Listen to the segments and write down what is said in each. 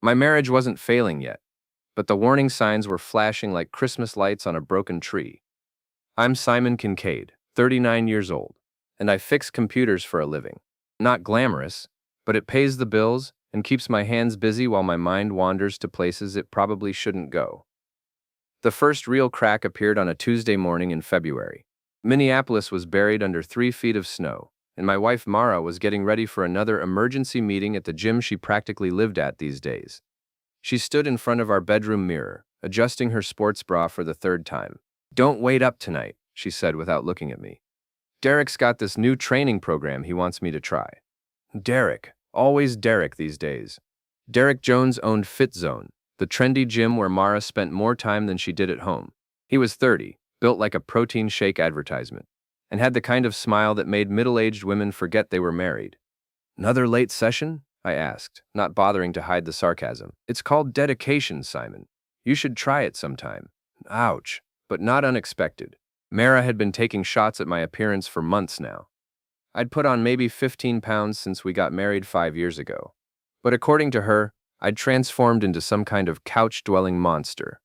My marriage wasn't failing yet, but the warning signs were flashing like Christmas lights on a broken tree. I'm Simon Kincaid, 39 years old, and I fix computers for a living. Not glamorous, but it pays the bills and keeps my hands busy while my mind wanders to places it probably shouldn't go. The first real crack appeared on a Tuesday morning in February. Minneapolis was buried under 3 feet of snow, and my wife Mara was getting ready for another emergency meeting at the gym she practically lived at these days. She stood in front of our bedroom mirror, adjusting her sports bra for the third time. "Don't wait up tonight," she said without looking at me. "Derek's got this new training program he wants me to try." Derek. Always Derek these days. Derek Jones owned FitZone, the trendy gym where Mara spent more time than she did at home. He was 30, built like a protein shake advertisement, and had the kind of smile that made middle-aged women forget they were married. "Another late session?" I asked, not bothering to hide the sarcasm. "It's called dedication, Simon. You should try it sometime." Ouch, but not unexpected. Mara had been taking shots at my appearance for months now. I'd put on maybe 15 pounds since we got married 5 years ago. But according to her, I'd transformed into some kind of couch-dwelling monster.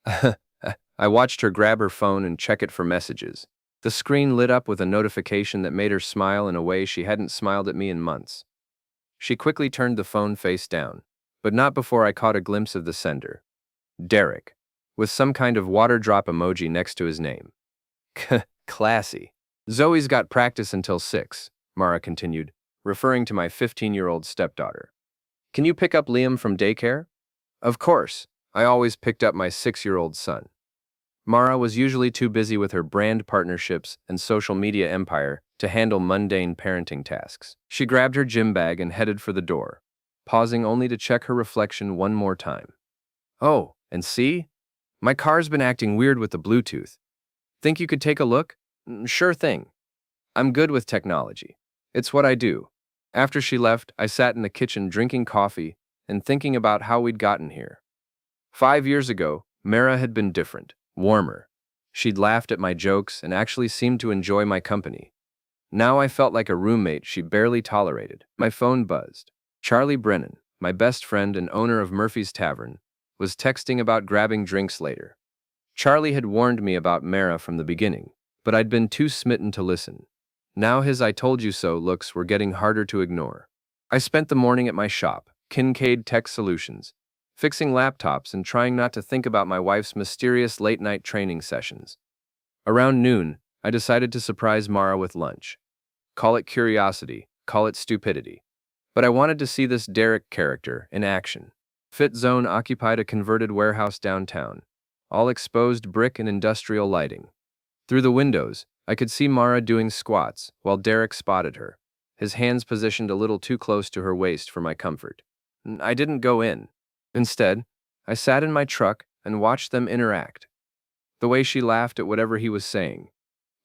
I watched her grab her phone and check it for messages. The screen lit up with a notification that made her smile in a way she hadn't smiled at me in months. She quickly turned the phone face down, but not before I caught a glimpse of the sender. Derek, with some kind of water drop emoji next to his name. Classy. "Zoe's got practice until 6, Mara continued, referring to my 15-year-old stepdaughter. "Can you pick up Liam from daycare?" Of course, I always picked up my 6-year-old son. Mara was usually too busy with her brand partnerships and social media empire to handle mundane parenting tasks. She grabbed her gym bag and headed for the door, pausing only to check her reflection one more time. "Oh, and see? My car's been acting weird with the Bluetooth. Think you could take a look?" Sure thing. I'm good with technology. It's what I do." After she left, I sat in the kitchen drinking coffee and thinking about how we'd gotten here. 5 years ago, Mara had been different, warmer. She'd laughed at my jokes and actually seemed to enjoy my company. Now I felt like a roommate she barely tolerated. My phone buzzed. Charlie Brennan, my best friend and owner of Murphy's Tavern, was texting about grabbing drinks later. Charlie had warned me about Mara from the beginning, but I'd been too smitten to listen. Now his "I told you so" looks were getting harder to ignore. I spent the morning at my shop, Kincaid Tech Solutions, fixing laptops and trying not to think about my wife's mysterious late-night training sessions. Around noon, I decided to surprise Mara with lunch. Call it curiosity, call it stupidity. But I wanted to see this Derek character in action. FitZone occupied a converted warehouse downtown, all exposed brick and industrial lighting. Through the windows, I could see Mara doing squats while Derek spotted her, his hands positioned a little too close to her waist for my comfort. I didn't go in. Instead, I sat in my truck and watched them interact. The way she laughed at whatever he was saying.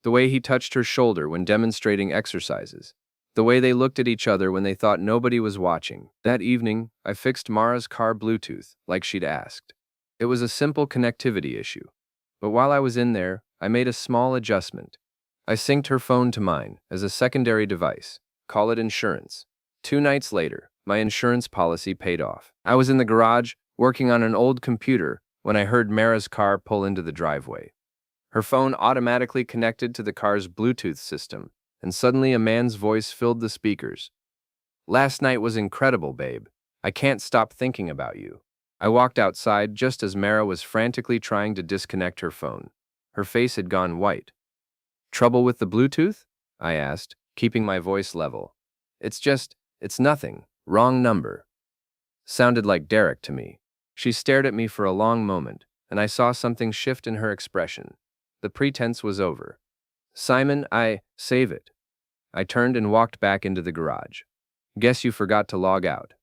The way he touched her shoulder when demonstrating exercises. The way they looked at each other when they thought nobody was watching. That evening, I fixed Mara's car Bluetooth, like she'd asked. It was a simple connectivity issue. But while I was in there, I made a small adjustment. I synced her phone to mine as a secondary device. Call it insurance. 2 nights later, my insurance policy paid off. I was in the garage, working on an old computer, when I heard Mara's car pull into the driveway. Her phone automatically connected to the car's Bluetooth system, and suddenly a man's voice filled the speakers. "Last night was incredible, babe. I can't stop thinking about you." I walked outside just as Mara was frantically trying to disconnect her phone. Her face had gone white. "Trouble with the Bluetooth?" I asked, keeping my voice level. It's nothing. Wrong number." Sounded like Derek to me. She stared at me for a long moment, and I saw something shift in her expression. The pretense was over. "Simon, save it." I turned and walked back into the garage. "Guess you forgot to log out."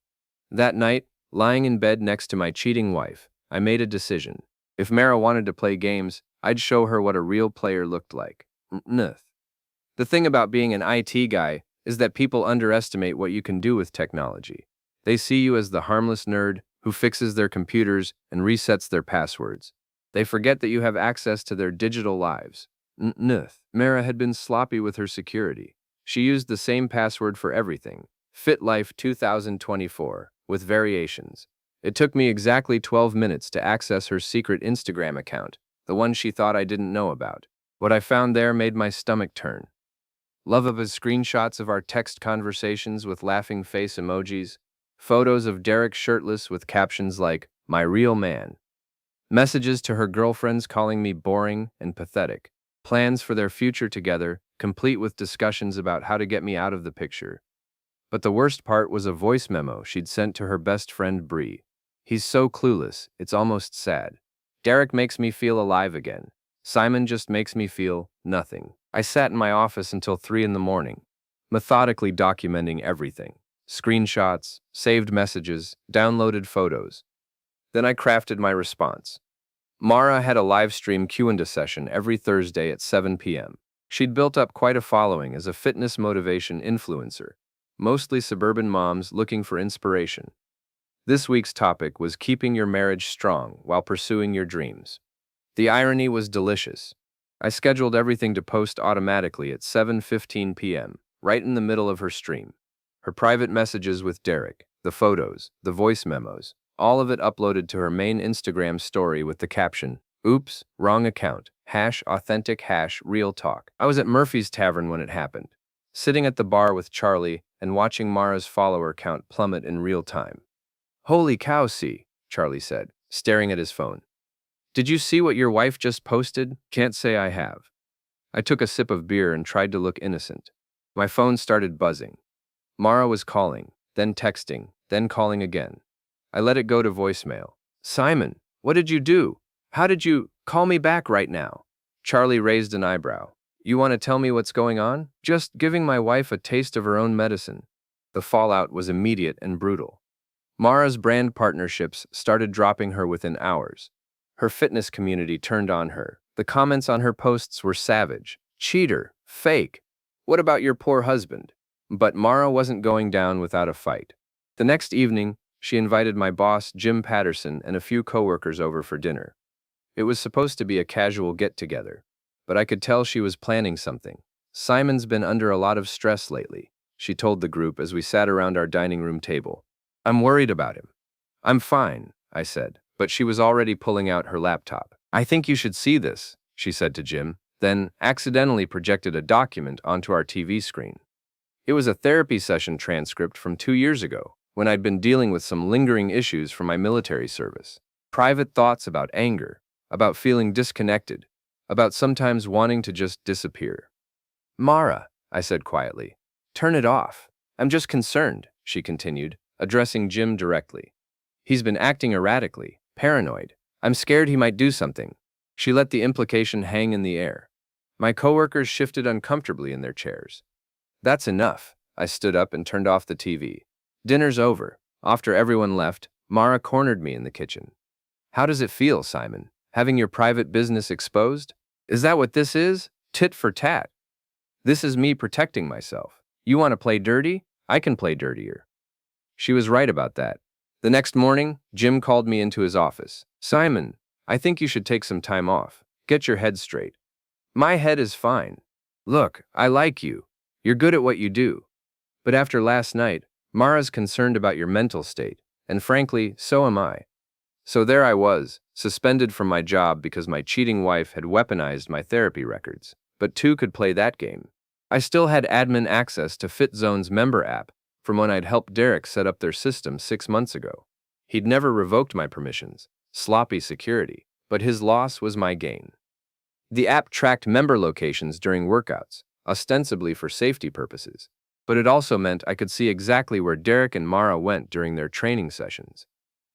That night, lying in bed next to my cheating wife, I made a decision. If Mara wanted to play games, I'd show her what a real player looked like. The thing about being an IT guy is that people underestimate what you can do with technology. They see you as the harmless nerd who fixes their computers and resets their passwords. They forget that you have access to their digital lives. Mara had been sloppy with her security. She used the same password for everything, FitLife 2024, with variations. It took me exactly 12 minutes to access her secret Instagram account, the one she thought I didn't know about. What I found there made my stomach turn. Love of his screenshots of our text conversations with laughing face emojis, photos of Derek shirtless with captions like, "My real man," messages to her girlfriends calling me boring and pathetic, plans for their future together, complete with discussions about how to get me out of the picture. But the worst part was a voice memo she'd sent to her best friend Bree. "He's so clueless, it's almost sad. Derek makes me feel alive again. Simon just makes me feel nothing." I sat in my office until 3 in the morning, methodically documenting everything. Screenshots, saved messages, downloaded photos. Then I crafted my response. Mara had a live stream Q&A session every Thursday at 7 p.m. She'd built up quite a following as a fitness motivation influencer, mostly suburban moms looking for inspiration. This week's topic was keeping your marriage strong while pursuing your dreams. The irony was delicious. I scheduled everything to post automatically at 7:15 p.m., right in the middle of her stream. Her private messages with Derek, the photos, the voice memos, all of it uploaded to her main Instagram story with the caption, "Oops, wrong account, #authentic, #real talk." I was at Murphy's Tavern when it happened, sitting at the bar with Charlie and watching Mara's follower count plummet in real time. "Holy cow, see," Charlie said, staring at his phone. "Did you see what your wife just posted?" "Can't say I have." I took a sip of beer and tried to look innocent. My phone started buzzing. Mara was calling, then texting, then calling again. I let it go to voicemail. "Simon, what did you do? How did you call me back right now?" Charlie raised an eyebrow. "You want to tell me what's going on?" "Just giving my wife a taste of her own medicine." The fallout was immediate and brutal. Mara's brand partnerships started dropping her within hours. Her fitness community turned on her. The comments on her posts were savage. "Cheater, fake. What about your poor husband?" But Mara wasn't going down without a fight. The next evening, she invited my boss, Jim Patterson, and a few coworkers over for dinner. It was supposed to be a casual get-together, but I could tell she was planning something. "Simon's been under a lot of stress lately," she told the group as we sat around our dining room table. "I'm worried about him." "I'm fine," I said, but she was already pulling out her laptop. "I think you should see this," she said to Jim, then accidentally projected a document onto our TV screen. It was a therapy session transcript from 2 years ago, when I'd been dealing with some lingering issues from my military service. Private thoughts about anger, about feeling disconnected, about sometimes wanting to just disappear. "Mara," I said quietly, "turn it off. I'm just concerned," she continued, addressing Jim directly. "He's been acting erratically, paranoid. I'm scared he might do something." She let the implication hang in the air. My coworkers shifted uncomfortably in their chairs. "That's enough." I stood up and turned off the TV. "Dinner's over." After everyone left, Mara cornered me in the kitchen. "How does it feel, Simon, having your private business exposed? Is that what this is? Tit for tat?" "This is me protecting myself. You want to play dirty? I can play dirtier." She was right about that. The next morning, Jim called me into his office. "Simon, I think you should take some time off. Get your head straight." "My head is fine. Look, I like you. You're good at what you do. But after last night, Mara's concerned about your mental state, and frankly, so am I." So there I was, suspended from my job because my cheating wife had weaponized my therapy records. But two could play that game. I still had admin access to FitZone's member app from when I'd helped Derek set up their system 6 months ago. He'd never revoked my permissions, sloppy security, but his loss was my gain. The app tracked member locations during workouts, ostensibly for safety purposes, but it also meant I could see exactly where Derek and Mara went during their training sessions.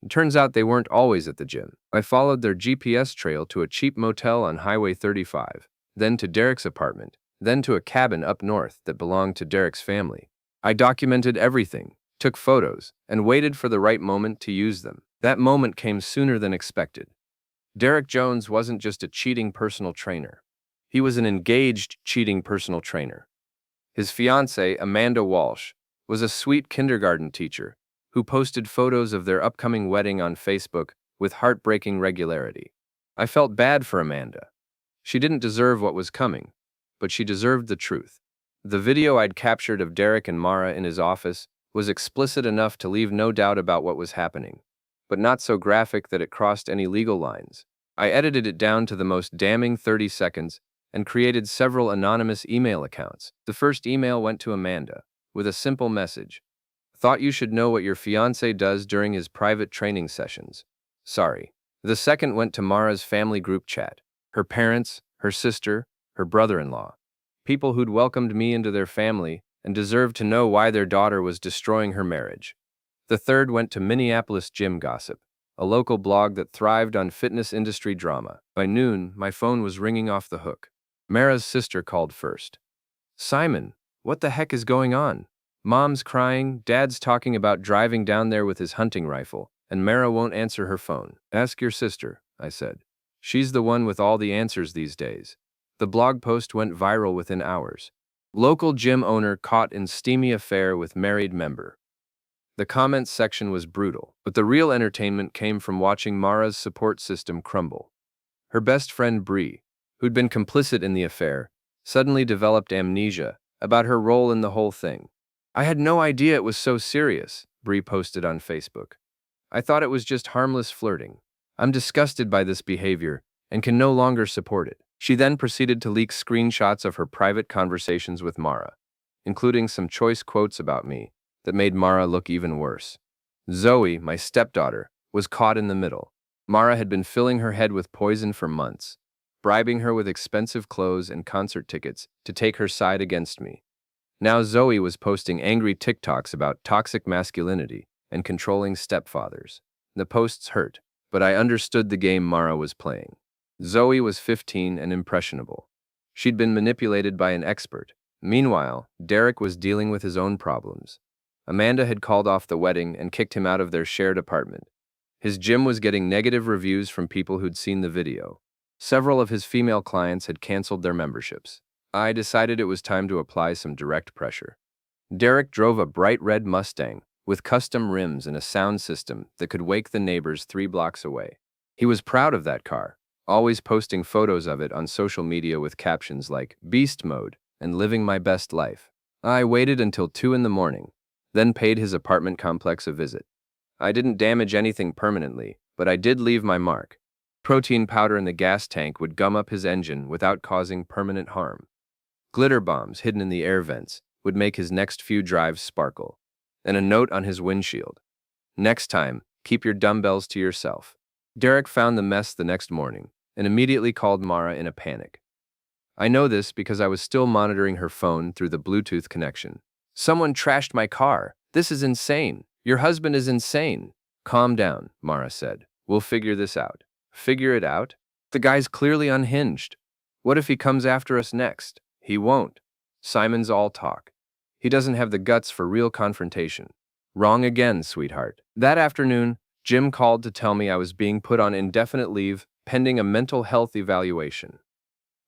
It turns out they weren't always at the gym. I followed their GPS trail to a cheap motel on Highway 35, then to Derek's apartment, then to a cabin up north that belonged to Derek's family. I documented everything, took photos, and waited for the right moment to use them. That moment came sooner than expected. Derek Jones wasn't just a cheating personal trainer. He was an engaged cheating personal trainer. His fiancée, Amanda Walsh, was a sweet kindergarten teacher who posted photos of their upcoming wedding on Facebook with heartbreaking regularity. I felt bad for Amanda. She didn't deserve what was coming, but she deserved the truth. The video I'd captured of Derek and Mara in his office was explicit enough to leave no doubt about what was happening. but not so graphic that it crossed any legal lines. I edited it down to the most damning 30 seconds and created several anonymous email accounts. The first email went to Amanda with a simple message. Thought you should know what your fiancé does during his private training sessions. Sorry. The second went to Mara's family group chat. Her parents, her sister, her brother-in-law. People who'd welcomed me into their family and deserved to know why their daughter was destroying her marriage. The third went to Minneapolis Gym Gossip, a local blog that thrived on fitness industry drama. By noon, my phone was ringing off the hook. Mara's sister called first. Simon, what the heck is going on? Mom's crying, Dad's talking about driving down there with his hunting rifle, and Mara won't answer her phone. Ask your sister, I said. She's the one with all the answers these days. The blog post went viral within hours. Local gym owner caught in steamy affair with married member. The comments section was brutal, but the real entertainment came from watching Mara's support system crumble. Her best friend Bree, who'd been complicit in the affair, suddenly developed amnesia about her role in the whole thing. I had no idea it was so serious, Bree posted on Facebook. I thought it was just harmless flirting. I'm disgusted by this behavior and can no longer support it. She then proceeded to leak screenshots of her private conversations with Mara, including some choice quotes about me that made Mara look even worse. Zoe, my stepdaughter, was caught in the middle. Mara had been filling her head with poison for months, bribing her with expensive clothes and concert tickets to take her side against me. Now Zoe was posting angry TikToks about toxic masculinity and controlling stepfathers. The posts hurt, but I understood the game Mara was playing. Zoe was 15 and impressionable. She'd been manipulated by an expert. Meanwhile, Derek was dealing with his own problems. Amanda had called off the wedding and kicked him out of their shared apartment. His gym was getting negative reviews from people who'd seen the video. Several of his female clients had canceled their memberships. I decided it was time to apply some direct pressure. Derek drove a bright red Mustang with custom rims and a sound system that could wake the neighbors 3 blocks away. He was proud of that car, always posting photos of it on social media with captions like "Beast Mode" and "Living My Best Life." I waited until 2 in the morning, then paid his apartment complex a visit. I didn't damage anything permanently, but I did leave my mark. Protein powder in the gas tank would gum up his engine without causing permanent harm. Glitter bombs hidden in the air vents would make his next few drives sparkle. And a note on his windshield. Next time, keep your dumbbells to yourself. Derek found the mess the next morning and immediately called Mara in a panic. I know this because I was still monitoring her phone through the Bluetooth connection. Someone trashed my car. This is insane. Your husband is insane. Calm down, Mara said. We'll figure this out. Figure it out? The guy's clearly unhinged. What if he comes after us next? He won't. Simon's all talk. He doesn't have the guts for real confrontation. Wrong again, sweetheart. That afternoon, Jim called to tell me I was being put on indefinite leave pending a mental health evaluation.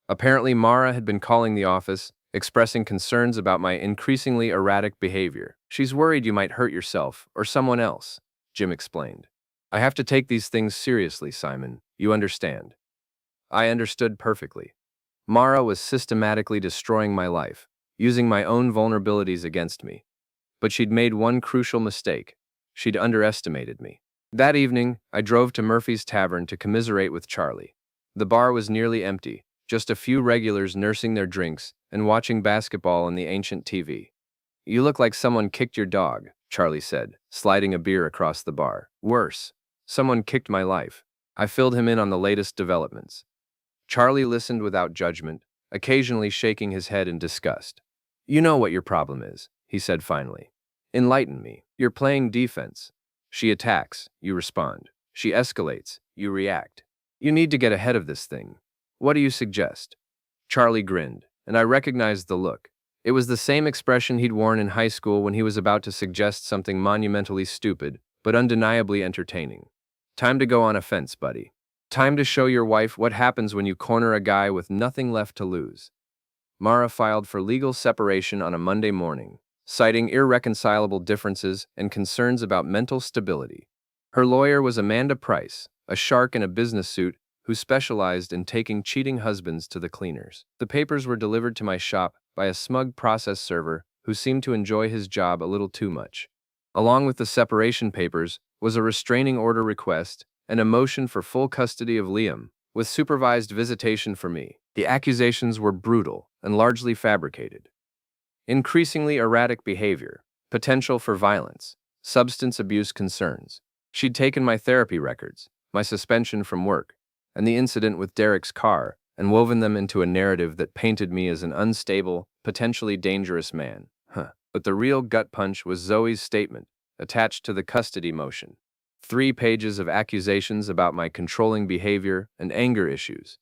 Apparently, Mara had been calling the office, expressing concerns about my increasingly erratic behavior. She's worried you might hurt yourself or someone else, Jim explained. I have to take these things seriously, Simon. You understand. I understood perfectly. Mara was systematically destroying my life, using my own vulnerabilities against me. But she'd made one crucial mistake. She'd underestimated me. That evening, I drove to Murphy's Tavern to commiserate with Charlie. The bar was nearly empty, just a few regulars nursing their drinks and watching basketball on the ancient TV. You look like someone kicked your dog, Charlie said, sliding a beer across the bar. Worse, someone kicked my life. I filled him in on the latest developments. Charlie listened without judgment, occasionally shaking his head in disgust. You know what your problem is, he said finally. Enlighten me. You're playing defense. She attacks, you respond. She escalates, you react. You need to get ahead of this thing. What do you suggest? Charlie grinned, and I recognized the look. It was the same expression he'd worn in high school when he was about to suggest something monumentally stupid, but undeniably entertaining. Time to go on offense, buddy. Time to show your wife what happens when you corner a guy with nothing left to lose. Mara filed for legal separation on a Monday morning, citing irreconcilable differences and concerns about mental stability. Her lawyer was Amanda Price, a shark in a business suit who specialized in taking cheating husbands to the cleaners. The papers were delivered to my shop by a smug process server who seemed to enjoy his job a little too much. Along with the separation papers was a restraining order request and a motion for full custody of Liam, with supervised visitation for me. The accusations were brutal and largely fabricated. Increasingly erratic behavior, potential for violence, substance abuse concerns. She'd taken my therapy records, my suspension from work, and the incident with Derek's car, and woven them into a narrative that painted me as an unstable, potentially dangerous man. But the real gut punch was Zoe's statement, attached to the custody motion. 3 pages of accusations about my controlling behavior and anger issues.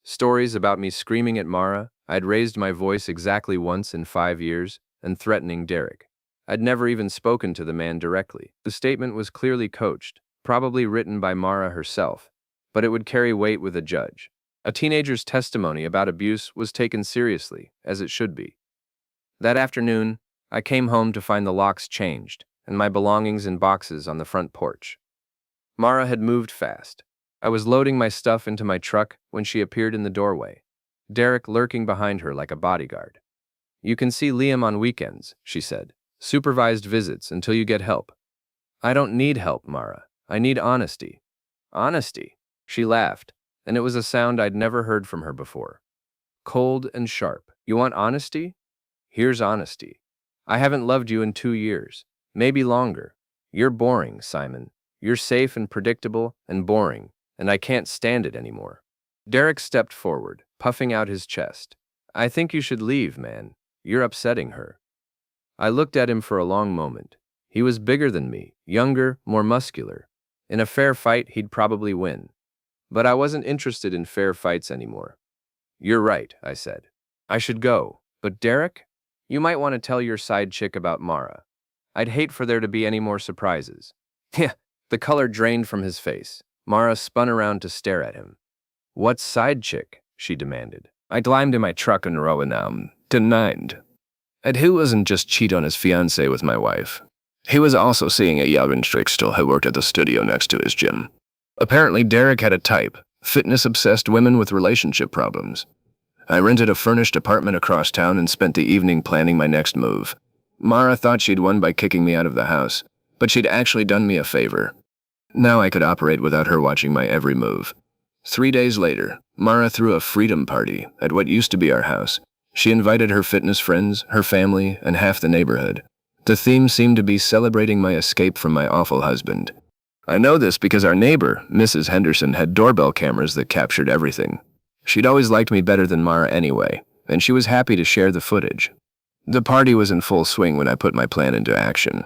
Stories about me screaming at Mara, I'd raised my voice exactly once in 5 years, and threatening Derek. I'd never even spoken to the man directly. The statement was clearly coached, probably written by Mara herself, but it would carry weight with a judge. A teenager's testimony about abuse was taken seriously, as it should be. That afternoon, I came home to find the locks changed and my belongings in boxes on the front porch. Mara had moved fast. I was loading my stuff into my truck when she appeared in the doorway, Derek lurking behind her like a bodyguard. "You can see Liam on weekends," she said. "Supervised visits until you get help." "I don't need help, Mara. I need honesty." "Honesty?" She laughed, and it was a sound I'd never heard from her before. Cold and sharp. "You want honesty? Here's honesty. I haven't loved you in 2 years, maybe longer. You're boring, Simon. You're safe and predictable and boring, and I can't stand it anymore." Derek stepped forward, puffing out his chest. "I think you should leave, man. You're upsetting her." I looked at him for a long moment. He was bigger than me, younger, more muscular. In a fair fight, he'd probably win. But I wasn't interested in fair fights anymore. "You're right," I said. "I should go. But Derek? You might want to tell your side chick about Mara. I'd hate for there to be any more surprises." Yeah, the color drained from his face. Mara spun around to stare at him. "What side chick?" she demanded. I climbed in my truck and Rowan denied. And he wasn't just cheat on his fiancée with my wife. He was also seeing a young instructor who worked at the studio next to his gym. Apparently Derek had a type, fitness-obsessed women with relationship problems. I rented a furnished apartment across town and spent the evening planning my next move. Mara thought she'd won by kicking me out of the house, but she'd actually done me a favor. Now I could operate without her watching my every move. 3 days later, Mara threw a freedom party at what used to be our house. She invited her fitness friends, her family, and half the neighborhood. The theme seemed to be celebrating my escape from my awful husband. I know this because our neighbor, Mrs. Henderson, had doorbell cameras that captured everything. She'd always liked me better than Mara anyway, and she was happy to share the footage. The party was in full swing when I put my plan into action.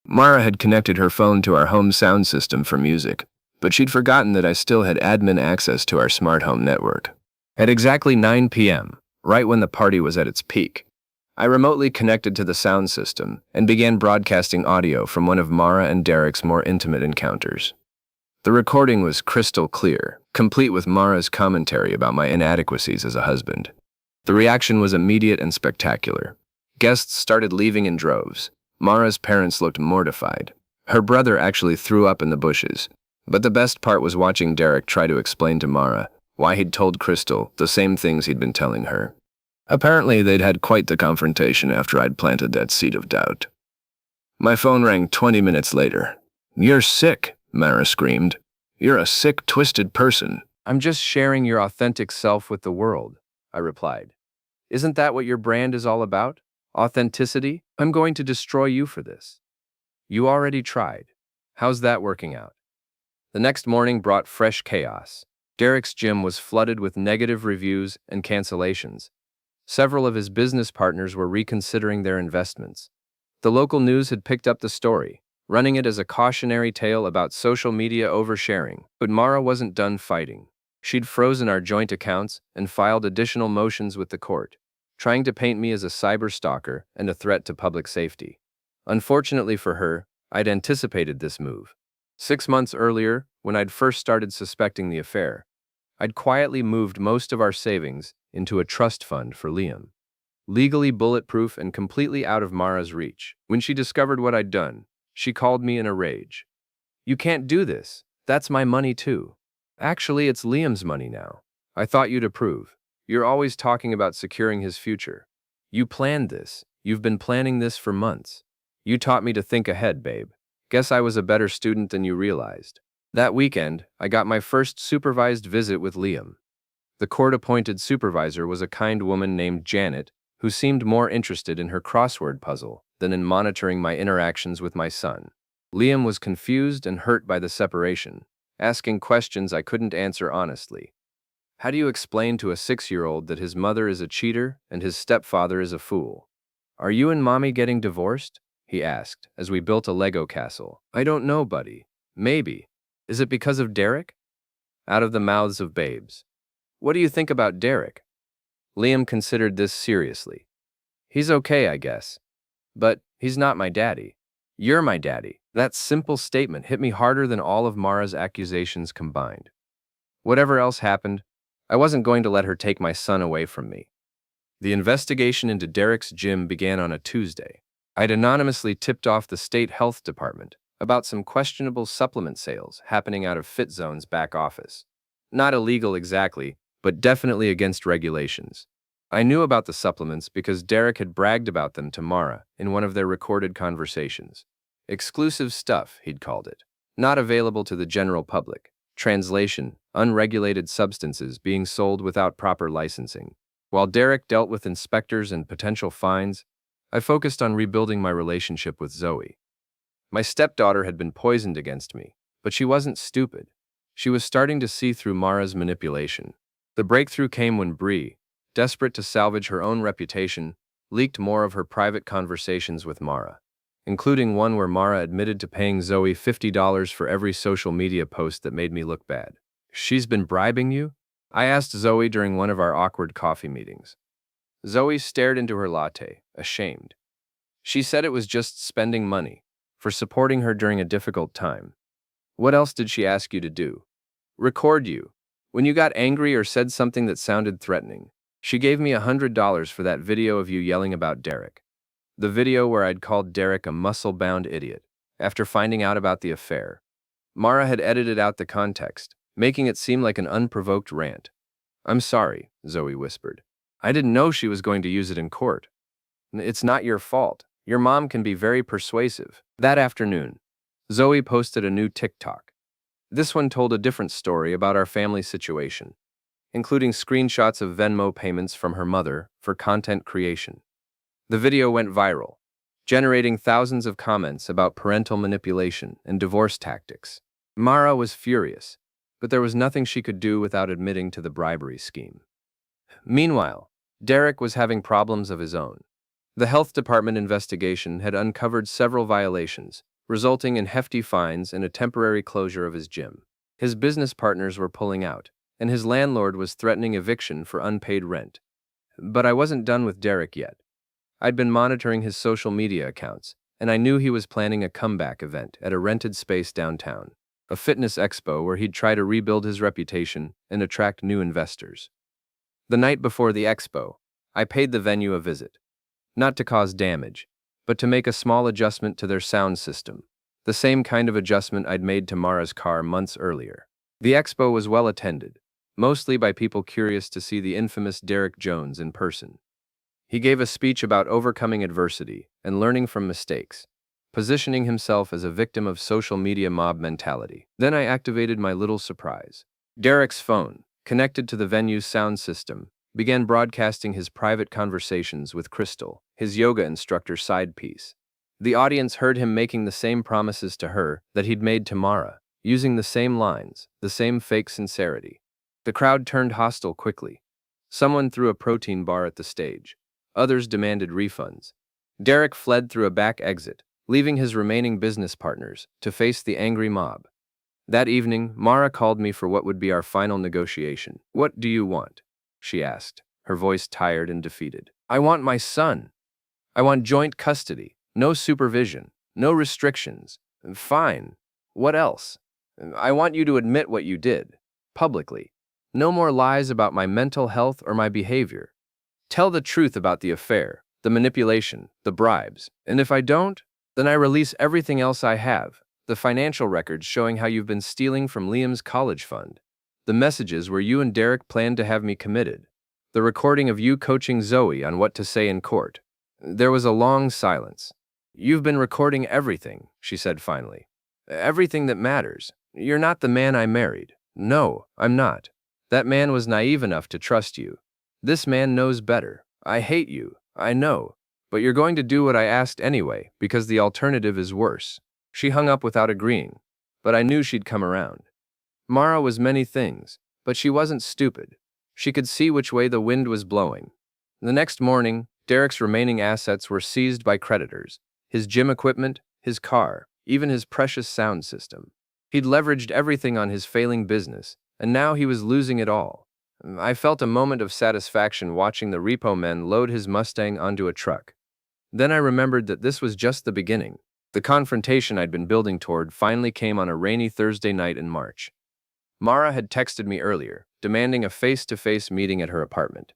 Mara had connected her phone to our home sound system for music, but she'd forgotten that I still had admin access to our smart home network. At exactly 9 p.m., right when the party was at its peak, I remotely connected to the sound system and began broadcasting audio from one of Mara and Derek's more intimate encounters. The recording was crystal clear, complete with Mara's commentary about my inadequacies as a husband. The reaction was immediate and spectacular. Guests started leaving in droves. Mara's parents looked mortified. Her brother actually threw up in the bushes. But the best part was watching Derek try to explain to Mara why he'd told Crystal the same things he'd been telling her. Apparently, they'd had quite the confrontation after I'd planted that seed of doubt. My phone rang 20 minutes later. "You're sick," Mara screamed. "You're a sick, twisted person." "I'm just sharing your authentic self with the world," I replied. "Isn't that what your brand is all about? Authenticity? I'm going to destroy you for this." "You already tried. How's that working out?" The next morning brought fresh chaos. Derek's gym was flooded with negative reviews and cancellations. Several of his business partners were reconsidering their investments. The local news had picked up the story, running it as a cautionary tale about social media oversharing. But Mara wasn't done fighting. She'd frozen our joint accounts and filed additional motions with the court, trying to paint me as a cyber stalker and a threat to public safety. Unfortunately for her, I'd anticipated this move. 6 months earlier, when I'd first started suspecting the affair, I'd quietly moved most of our savings into a trust fund for Liam. Legally bulletproof and completely out of Mara's reach. When she discovered what I'd done, she called me in a rage. "You can't do this. That's my money too." "Actually, it's Liam's money now. I thought you'd approve. You're always talking about securing his future. You planned this. You've been planning this for months. You taught me to think ahead, babe. Guess I was a better student than you realized. That weekend, I got my first supervised visit with Liam. The court-appointed supervisor was a kind woman named Janet, who seemed more interested in her crossword puzzle than in monitoring my interactions with my son. Liam was confused and hurt by the separation, asking questions I couldn't answer honestly. How do you explain to a 6-year-old that his mother is a cheater and his stepfather is a fool? Are you and mommy getting divorced? He asked, as we built a Lego castle. I don't know, buddy. Maybe. Is it because of Derek? Out of the mouths of babes. What do you think about Derek? Liam considered this seriously. He's okay, I guess. But he's not my daddy. You're my daddy. That simple statement hit me harder than all of Mara's accusations combined. Whatever else happened, I wasn't going to let her take my son away from me. The investigation into Derek's gym began on a Tuesday. I'd anonymously tipped off the state health department about some questionable supplement sales happening out of FitZone's back office. Not illegal exactly, but definitely against regulations. I knew about the supplements because Derek had bragged about them to Mara in one of their recorded conversations. Exclusive stuff, he'd called it. Not available to the general public. Translation: unregulated substances being sold without proper licensing. While Derek dealt with inspectors and potential fines, I focused on rebuilding my relationship with Zoe. My stepdaughter had been poisoned against me, but she wasn't stupid. She was starting to see through Mara's manipulation. The breakthrough came when Bree, desperate to salvage her own reputation, leaked more of her private conversations with Mara, including one where Mara admitted to paying Zoe $50 for every social media post that made me look bad. She's been bribing you? I asked Zoe during one of our awkward coffee meetings. Zoe stared into her latte, ashamed. She said it was just spending money, for supporting her during a difficult time. What else did she ask you to do? Record you. When you got angry or said something that sounded threatening. She gave me $100 for that video of you yelling about Derek. The video where I'd called Derek a muscle-bound idiot, after finding out about the affair. Mara had edited out the context, making it seem like an unprovoked rant. I'm sorry, Zoe whispered. I didn't know she was going to use it in court. It's not your fault. Your mom can be very persuasive. That afternoon, Zoe posted a new TikTok. This one told a different story about our family situation, including screenshots of Venmo payments from her mother for content creation. The video went viral, generating thousands of comments about parental manipulation and divorce tactics. Mara was furious, but there was nothing she could do without admitting to the bribery scheme. Meanwhile, Derek was having problems of his own. The health department investigation had uncovered several violations, resulting in hefty fines and a temporary closure of his gym. His business partners were pulling out, and his landlord was threatening eviction for unpaid rent. But I wasn't done with Derek yet. I'd been monitoring his social media accounts, and I knew he was planning a comeback event at a rented space downtown, a fitness expo where he'd try to rebuild his reputation and attract new investors. The night before the expo, I paid the venue a visit. Not to cause damage, but to make a small adjustment to their sound system, the same kind of adjustment I'd made to Mara's car months earlier. The expo was well attended, mostly by people curious to see the infamous Derek Jones in person. He gave a speech about overcoming adversity and learning from mistakes, positioning himself as a victim of social media mob mentality. Then I activated my little surprise. Derek's phone, connected to the venue's sound system, began broadcasting his private conversations with Crystal, his yoga instructor side piece. The audience heard him making the same promises to her that he'd made to Mara, using the same lines, the same fake sincerity. The crowd turned hostile quickly. Someone threw a protein bar at the stage. Others demanded refunds. Derek fled through a back exit, leaving his remaining business partners to face the angry mob. That evening, Mara called me for what would be our final negotiation. What do you want? She asked, her voice tired and defeated. I want my son. I want joint custody, no supervision, no restrictions. Fine. What else? I want you to admit what you did, publicly. No more lies about my mental health or my behavior. Tell the truth about the affair, the manipulation, the bribes. And if I don't, then I release everything else I have, the financial records showing how you've been stealing from Liam's college fund, the messages where you and Derek planned to have me committed, the recording of you coaching Zoe on what to say in court. There was a long silence. You've been recording everything, she said finally. Everything that matters. You're not the man I married. No, I'm not. That man was naive enough to trust you. This man knows better. I hate you, I know. But you're going to do what I asked anyway, because the alternative is worse. She hung up without agreeing, but I knew she'd come around. Mara was many things, but she wasn't stupid. She could see which way the wind was blowing. The next morning, Derek's remaining assets were seized by creditors. His gym equipment, his car, even his precious sound system. He'd leveraged everything on his failing business, and now he was losing it all. I felt a moment of satisfaction watching the repo men load his Mustang onto a truck. Then I remembered that this was just the beginning. The confrontation I'd been building toward finally came on a rainy Thursday night in March. Mara had texted me earlier, demanding a face-to-face meeting at her apartment.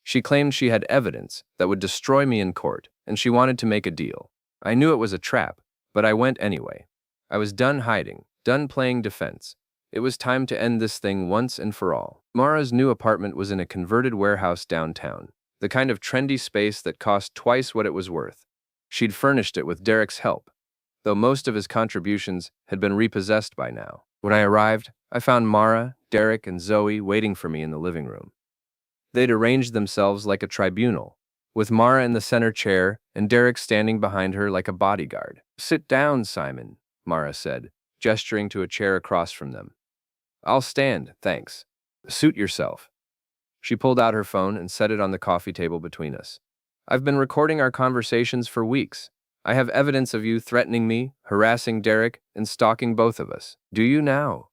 She claimed she had evidence that would destroy me in court, and she wanted to make a deal. I knew it was a trap, but I went anyway. I was done hiding, done playing defense. It was time to end this thing once and for all. Mara's new apartment was in a converted warehouse downtown, the kind of trendy space that cost twice what it was worth. She'd furnished it with Derek's help, though most of his contributions had been repossessed by now. When I arrived, I found Mara, Derek, and Zoe waiting for me in the living room. They'd arranged themselves like a tribunal, with Mara in the center chair and Derek standing behind her like a bodyguard. "Sit down, Simon," Mara said, gesturing to a chair across from them. "I'll stand, thanks. Suit yourself." She pulled out her phone and set it on the coffee table between us. "I've been recording our conversations for weeks. I have evidence of you threatening me, harassing Derek, and stalking both of us. Do you now?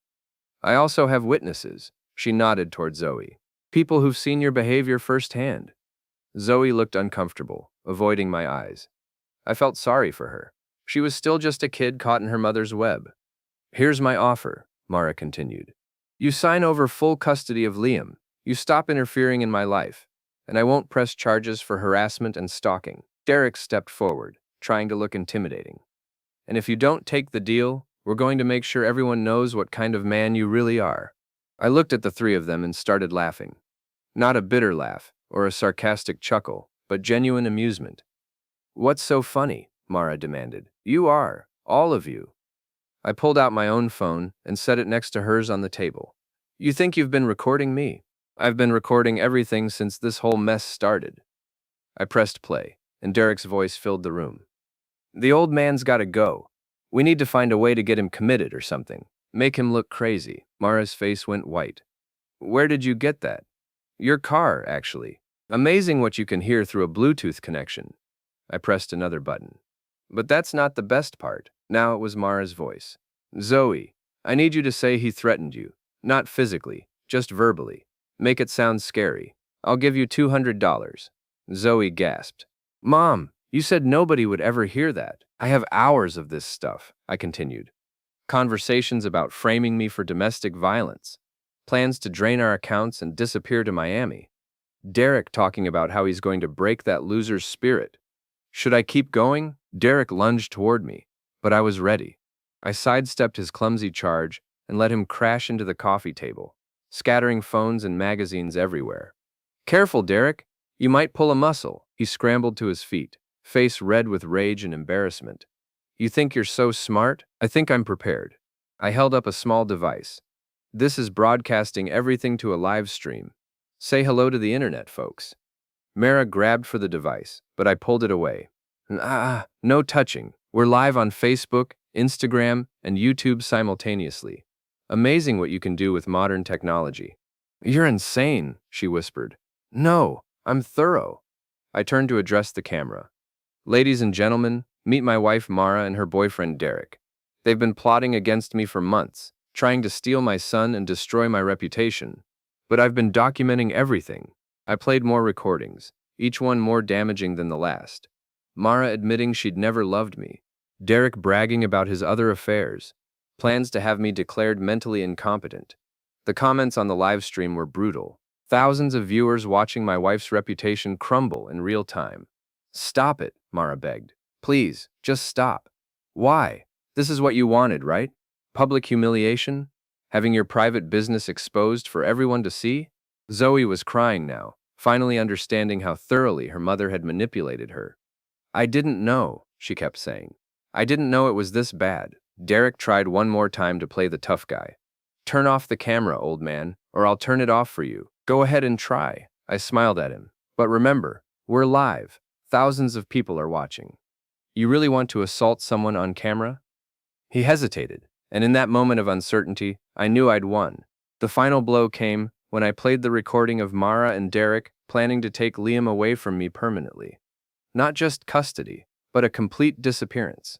I also have witnesses." She nodded toward Zoe. "People who've seen your behavior firsthand." Zoe looked uncomfortable, avoiding my eyes. I felt sorry for her. She was still just a kid caught in her mother's web. "Here's my offer," Mara continued. "You sign over full custody of Liam. You stop interfering in my life, and I won't press charges for harassment and stalking." Derek stepped forward, trying to look intimidating. "And if you don't take the deal, we're going to make sure everyone knows what kind of man you really are." I looked at the three of them and started laughing. Not a bitter laugh or a sarcastic chuckle, but genuine amusement. "What's so funny?" Mara demanded. "You are, all of you." I pulled out my own phone and set it next to hers on the table. "You think you've been recording me? I've been recording everything since this whole mess started." I pressed play, and Derek's voice filled the room. "The old man's gotta go. We need to find a way to get him committed or something. Make him look crazy." Mara's face went white. "Where did you get that?" "Your car, actually. Amazing what you can hear through a Bluetooth connection." I pressed another button. "But that's not the best part." Now it was Mara's voice. "Zoe, I need you to say he threatened you. Not physically, just verbally. Make it sound scary. I'll give you $200. Zoe gasped. "Mom, you said nobody would ever hear that." "I have hours of this stuff," I continued. Conversations about framing me for domestic violence. Plans to drain our accounts and disappear to Miami. Derek talking about how he's going to break that loser's spirit. Should I keep going? Derek lunged toward me, but I was ready. I sidestepped his clumsy charge and let him crash into the coffee table, scattering phones and magazines everywhere. "Careful, Derek. You might pull a muscle." He scrambled to his feet, face red with rage and embarrassment. "You think you're so smart?" "I think I'm prepared." I held up a small device. "This is broadcasting everything to a live stream. Say hello to the internet, folks." Mara grabbed for the device, but I pulled it away. No touching. We're live on Facebook, Instagram, and YouTube simultaneously. Amazing what you can do with modern technology." "You're insane," she whispered. "No, I'm thorough." I turned to address the camera. "Ladies and gentlemen, meet my wife Mara and her boyfriend Derek. They've been plotting against me for months, trying to steal my son and destroy my reputation. But I've been documenting everything." I played more recordings, each one more damaging than the last. Mara admitting she'd never loved me. Derek bragging about his other affairs. Plans to have me declared mentally incompetent. The comments on the live stream were brutal. Thousands of viewers watching my wife's reputation crumble in real time. "Stop it," Mara begged. "Please, just stop." "Why? This is what you wanted, right? Public humiliation? Having your private business exposed for everyone to see?" Zoe was crying now, finally understanding how thoroughly her mother had manipulated her. "I didn't know," she kept saying. I didn't know it was this bad. Derek tried one more time to play the tough guy. Turn off the camera, old man, or I'll turn it off for you. Go ahead and try. I smiled at him. But remember, we're live. Thousands of people are watching. You really want to assault someone on camera? He hesitated, and in that moment of uncertainty, I knew I'd won. The final blow came when I played the recording of Mara and Derek planning to take Liam away from me permanently. Not just custody, but a complete disappearance.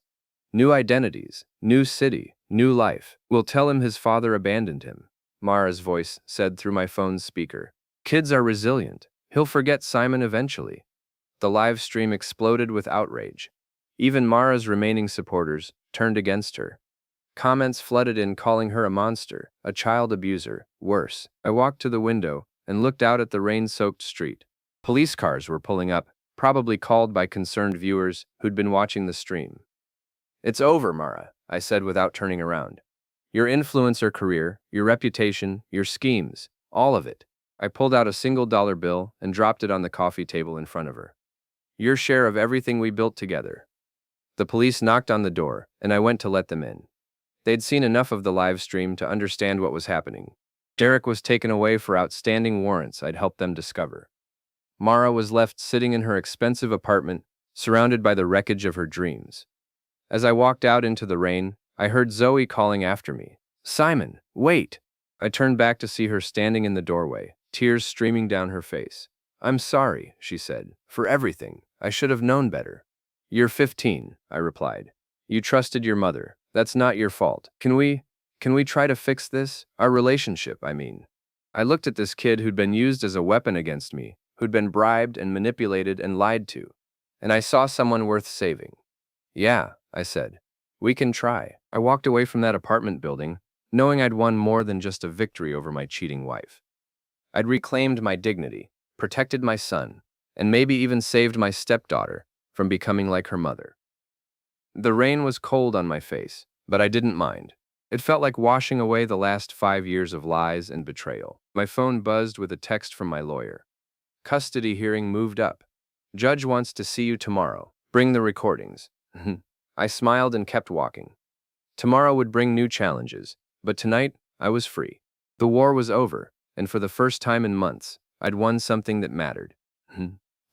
New identities, new city, new life. We'll tell him his father abandoned him, Mara's voice said through my phone's speaker. Kids are resilient. He'll forget Simon eventually. The live stream exploded with outrage. Even Mara's remaining supporters turned against her. Comments flooded in calling her a monster, a child abuser, worse. I walked to the window and looked out at the rain-soaked street. Police cars were pulling up, probably called by concerned viewers who'd been watching the stream. It's over, Mara, I said without turning around. Your influencer career, your reputation, your schemes, all of it. I pulled out a $1 bill and dropped it on the coffee table in front of her. Your share of everything we built together. The police knocked on the door, and I went to let them in. They'd seen enough of the live stream to understand what was happening. Derek was taken away for outstanding warrants I'd helped them discover. Mara was left sitting in her expensive apartment, surrounded by the wreckage of her dreams. As I walked out into the rain, I heard Zoe calling after me. Simon, wait! I turned back to see her standing in the doorway, tears streaming down her face. I'm sorry, she said, for everything. I should have known better. You're 15, I replied. You trusted your mother. That's not your fault. Can we try to fix this? Our relationship, I mean. I looked at this kid who'd been used as a weapon against me, who'd been bribed and manipulated and lied to, and I saw someone worth saving. Yeah, I said. We can try. I walked away from that apartment building, knowing I'd won more than just a victory over my cheating wife. I'd reclaimed my dignity, protected my son, and maybe even saved my stepdaughter from becoming like her mother. The rain was cold on my face, but I didn't mind. It felt like washing away the last 5 years of lies and betrayal. My phone buzzed with a text from my lawyer. Custody hearing moved up. Judge wants to see you tomorrow. Bring the recordings. I smiled and kept walking. Tomorrow would bring new challenges, but tonight I was free. The war was over, and for the first time in months, I'd won something that mattered.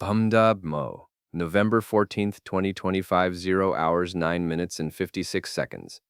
Bumdub Mo. November 14th, 2025, 0 hours 9 minutes and 56 seconds.